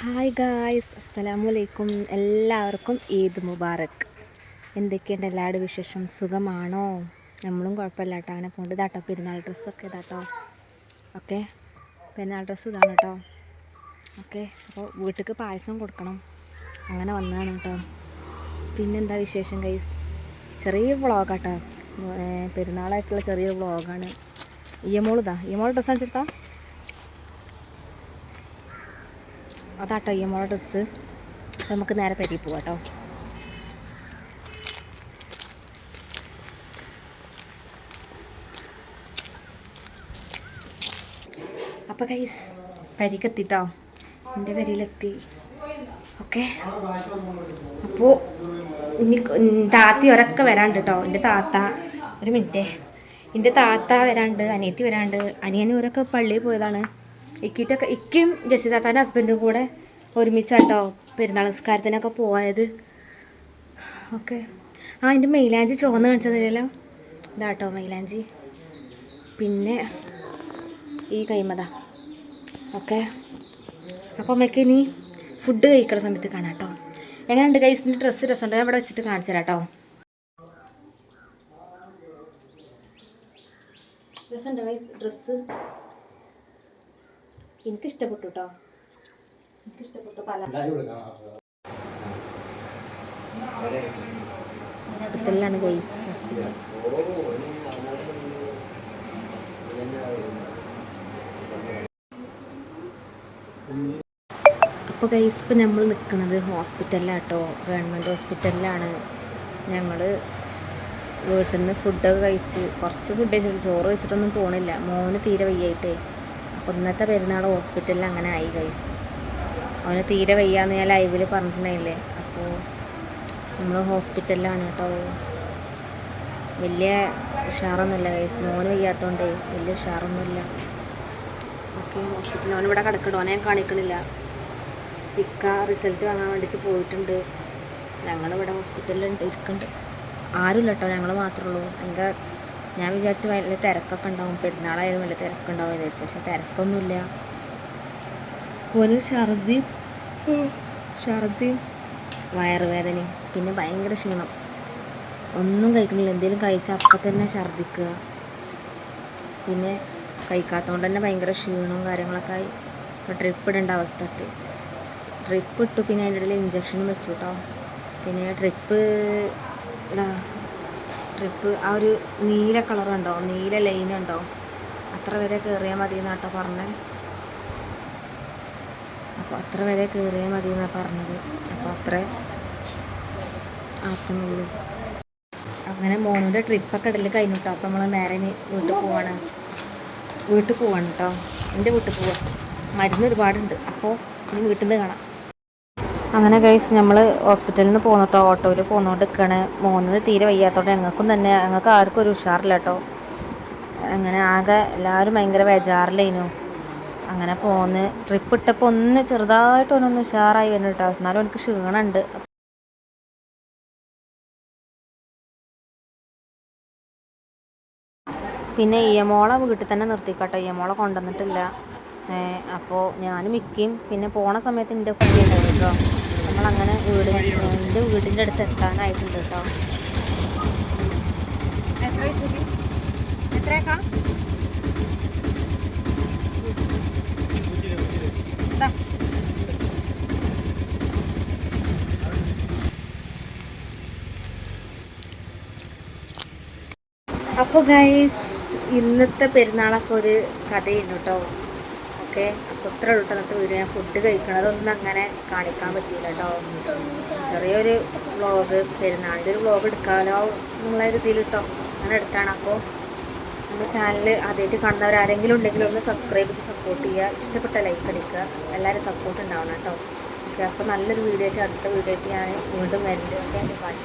Hi guys, അസ്സലാമലൈക്കും. എല്ലാവർക്കും ഈദ് മുബാറക്ക്. എന്തൊക്കെയുണ്ട് എല്ലാവരുടെ വിശേഷം? സുഖമാണോ? നമ്മളും കുഴപ്പമില്ല കേട്ടോ, അങ്ങനെ കൊണ്ട് ഇതാട്ടോ പെരുന്നാൾ ഡ്രസ്സൊക്കെ ഇതാട്ടോ. ഓക്കെ, പെരുന്നാൾ ഡ്രസ്സ് ഇതാണ് കേട്ടോ. ഓക്കെ, അപ്പോൾ വീട്ടിലേക്ക് പായസം കൊടുക്കണം, അങ്ങനെ വന്നതാണ് കേട്ടോ. പിന്നെന്താ വിശേഷം ഗൈസ്? ചെറിയ വ്ളോഗാട്ടോ, പെരുന്നാളായിട്ടുള്ള ചെറിയ വ്ളോഗാണ്. ഇയമോൾ ഡ്രസ്സ് അണിച്ചെടുത്താ അതാട്ടോ ഇയമോളെ ഡ്രസ്സ്. നമുക്ക് നേരെ പെരിയിൽ പോവാം കേട്ടോ. അപ്പോൾ ഗൈസ് പെരിക്കെത്തിട്ടോ, എൻ്റെ പെരിയിലെത്തി. ഓക്കെ, അപ്പോൾ ഇനി താത്തി ഒരൊക്കെ വരാണ്ട് കേട്ടോ. എൻ്റെ താത്ത, ഒരു മിനിറ്റ്, എൻ്റെ താത്ത വരാണ്ട്, അനിയത്തി വരാണ്ട്. അനിയനും ഇവരൊക്കെ പള്ളിയിൽ പോയതാണ്. ഇക്കും ജസി താത്താൻ്റെ ഹസ്ബൻഡും കൂടെ ഒരുമിച്ചാട്ടോ പെരുന്നാൾ നിസ്കാരത്തിനൊക്കെ പോയത്. ഓക്കെ, എൻ്റെ മൈലാഞ്ചി ചുവന്ന് കാണിച്ചതില്ലല്ലോ, ഇതാട്ടോ മൈലാഞ്ചി. പിന്നെ ഈ കൈമത. ഓക്കെ, അപ്പോൾ നമുക്ക് ഇനി ഫുഡ് കഴിക്കുന്ന സമയത്ത് കാണാം കേട്ടോ. എങ്ങനെയുണ്ട് ഗൈസിൻ്റെ ഡ്രസ്സ്? രസമുണ്ട്, ഞാൻ ഇവിടെ വെച്ചിട്ട് കാണിച്ചു തരാം കേട്ടോ. രസമുണ്ട് ഗൈസ് ഡ്രസ്സ്, എനിക്കിഷ്ടപ്പെട്ടു കേട്ടോ, എനിക്കിഷ്ടപ്പെട്ടു. പല ഹോസ്പിറ്റലിലാണ് ഗൈസ്, ഹോസ്പിറ്റൽ. അപ്പോൾ ഗൈസ് ഇപ്പോൾ നമ്മൾ നിൽക്കുന്നത് ഹോസ്പിറ്റലിലാട്ടോ, ഗവൺമെൻറ് ഹോസ്പിറ്റലിലാണ്. ഞങ്ങൾ വീട്ടിൽ നിന്ന് ഫുഡൊക്കെ കഴിച്ച്, കുറച്ച് ഫുഡ് കഴിച്ചിട്ട് ചോറ് കഴിച്ചിട്ടൊന്നും പോണില്ല, മോന് തീരെ വയ്യായിട്ടേ. അപ്പോൾ ഇന്നത്തെ പെരുന്നാൾ ഹോസ്പിറ്റലിൽ അങ്ങനെ ആയി ഗൈസ്. അവന് തീരെ വയ്യാന്ന് ഞാൻ ലൈവിൽ പറഞ്ഞിട്ടുണ്ടായില്ലേ. അപ്പോൾ നമ്മൾ ഹോസ്പിറ്റലിലാണ് കേട്ടോ. വലിയ ഉഷാറൊന്നുമില്ല ഗൈസ്, മോന് വയ്യാത്തതുകൊണ്ട് വലിയ ഉഷാറൊന്നുമില്ല. ഓക്കെ, ഹോസ്പിറ്റലിൽ അവനിവിടെ കിടക്കണോ, ഞാൻ കാണിക്കണില്ല. ഇക്ക റിസൾട്ട് വാങ്ങാൻ വേണ്ടിയിട്ട് പോയിട്ടുണ്ട്. ഞങ്ങളിവിടെ ഹോസ്പിറ്റലിൽ ഇരിക്കുന്നുണ്ട്, ആരുമില്ല കേട്ടോ, ഞങ്ങൾ മാത്രമേ ഉള്ളൂ. ഭയങ്കര, ഞാൻ വിചാരിച്ച് വലിയ തിരക്കൊക്കെ ഉണ്ടാവും, പെരുന്നാളായാലും വലിയ തിരക്കുണ്ടാവും വിചാരിച്ചു. പക്ഷെ തിരക്കൊന്നുമില്ല. ഒരു ഛർദിയും വയറുവേദനയും, പിന്നെ ഭയങ്കര ക്ഷീണം, ഒന്നും കഴിക്കണില്ല. എന്തെങ്കിലും കഴിച്ചാൽ അപ്പം തന്നെ ഛർദിക്കുക, പിന്നെ കഴിക്കാത്തതുകൊണ്ട് തന്നെ ഭയങ്കര ക്ഷീണവും കാര്യങ്ങളൊക്കെ ആയി. ഇപ്പോൾ ട്രിപ്പ് ഇടേണ്ട അവസ്ഥ എത്തി. ട്രിപ്പ് ഇട്ടു, പിന്നെ അതിൻ്റെ ഇടയിൽ ഇഞ്ചക്ഷനും വെച്ചു കേട്ടോ. പിന്നെ ട്രിപ്പ് ആ ഒരു നീല കളറുണ്ടോ, നീല ലൈനുണ്ടോ, അത്ര വരെ കയറിയാൽ മതി എന്നാട്ടോ പറഞ്ഞത്. അപ്പോൾ അത്ര വരെ കയറിയാൽ മതി എന്നാണ് പറഞ്ഞത്. അപ്പോൾ അത്ര ആക്കുന്നുള്ളൂ. അങ്ങനെ മോനുടെ ട്രിപ്പൊക്കെ ഇടയിൽ കഴിഞ്ഞു കേട്ടോ. അപ്പോൾ നമ്മൾ നേരെ വീട്ടിൽ പോവാണ് കേട്ടോ. എൻ്റെ വീട്ടിൽ പോവാം, മരുന്ന് ഒരുപാടുണ്ട്. അപ്പോൾ ഇനി വീട്ടിൽ നിന്ന് കാണാം. അങ്ങനെ ഗൈസ് നമ്മൾ ഹോസ്പിറ്റലിൽ നിന്ന് പോന്നിട്ടോ, ഓട്ടോയിൽ പോന്നുകൊണ്ട് നിൽക്കുകയാണ്. മോനിന് തീരെ വയ്യാത്തോണ്ട് ഞങ്ങൾക്ക് ആർക്കും ഒരു ഉഷാറില്ല കേട്ടോ. അങ്ങനെ ആകെ എല്ലാവരും ഭയങ്കര ബേജാറിലേനു. അങ്ങനെ പോന്ന് ട്രിപ്പ് ഇട്ടപ്പോൾ ഒന്ന് ചെറുതായിട്ട് ഒന്നൊന്ന് ഉഷാറായി വരുന്നു കേട്ടോ. എന്നാലും എനിക്ക് ക്ഷീണമുണ്ട്. പിന്നെ ഇയമോളെ വീട്ടിൽ തന്നെ നിർത്തിക്കട്ടോ, ഇയമോളെ കൊണ്ടുവന്നിട്ടില്ല. അപ്പോൾ ഞാനും മിക്കയും പിന്നെ പോണ സമയത്ത് എൻ്റെ കുട്ടി ഉണ്ടാവും കേട്ടോ. നമ്മളങ്ങനെ എൻ്റെ വീടിൻ്റെ അടുത്ത് എത്താനായിട്ടുണ്ട് കേട്ടോ. എത്രയാക്കാ? അപ്പോൾ ഗൈസ് ഇന്നത്തെ പെരുന്നാളൊക്കെ ഒരു കഥയുണ്ട് കേട്ടോ. ഓക്കെ, അപ്പോൾ ഇത്ര ഉള്ളൂ ഇന്നത്തെ വീഡിയോ. ഞാൻ ഫുഡ് കഴിക്കണതൊന്നും അങ്ങനെ കാണിക്കാൻ പറ്റിയില്ല കേട്ടോ. ചെറിയൊരു വ്ളോഗ്, പെരുന്നാളിൻ്റെ ഒരു വ്ളോഗ് എടുക്കാമല്ലോ എന്നുള്ള രീതിയിൽ കേട്ടോ, അങ്ങനെ എടുത്താണ്. അപ്പോൾ നമ്മുടെ ചാനൽ ആദ്യമായിട്ട് കാണുന്നവരാരെങ്കിലും ഉണ്ടെങ്കിൽ ഒന്ന് സബ്സ്ക്രൈബ് ചെയ്ത് സപ്പോർട്ട് ചെയ്യുക. ഇഷ്ടപ്പെട്ട ലൈക്ക് അടിക്കുക, എല്ലാവരും സപ്പോർട്ട് ഉണ്ടാവണം കേട്ടോ. ഓക്കെ, അപ്പോൾ നല്ലൊരു വീഡിയോ ആയിട്ട്, അടുത്ത വീഡിയോ ആയിട്ട് ഞാൻ വീണ്ടും വരുന്നുണ്ട്. Okay, by.